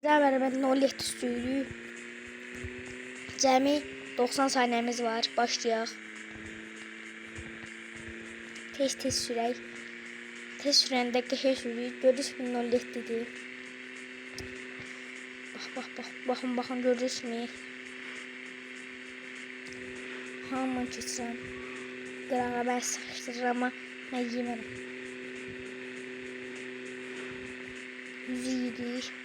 Sizlerle beraber 07 sürüyü. Cəmi 90 saniyemiz var. Başlayaq. Tez sürək. Tez sürəndə qəşəng sürüyü. Görürsünüz 07-dir. Baxın görürsünüz. Hamı keçirəm. Qırağa mən sıxışdırır amma mən yemərəm. 100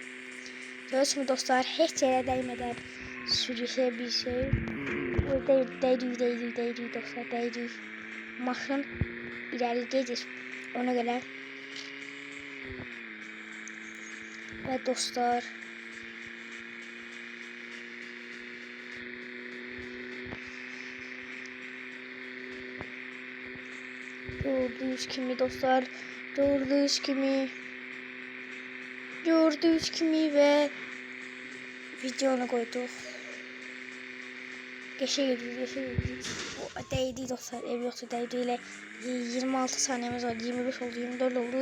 Görürsünüz dostlar, heç yerə dəymədən sürüşə bir şey. Dəyirik dostlar, dəyirik. Maşın irəli gedir. Ona görə. Və dostlar, gördüyünüz kimi dostlar, gördüyünüz kimi və videonu qoyduq. Qəşəng edirik. Dəydik dostlar, ev yoxsa dəydik ilə 26 saniyemiz var, 25 oldu, 24 oldu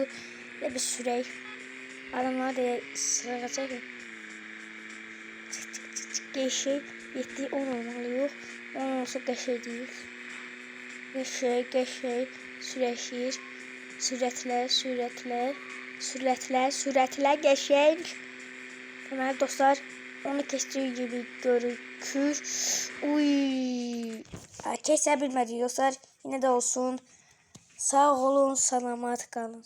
və biz sürək. Adamlar da sırağa çəkin. Qəşəng 7, 10 olmalıyıq. 10 olsa qəşəng deyil. Qəşəng sürəşir. Sürətlə qəşəng. Deməli dostlar, onu keçdiyi gibi görükür. Keçə bilmədik dostlar. Yine de olsun. Sağ olun, salamat qalın.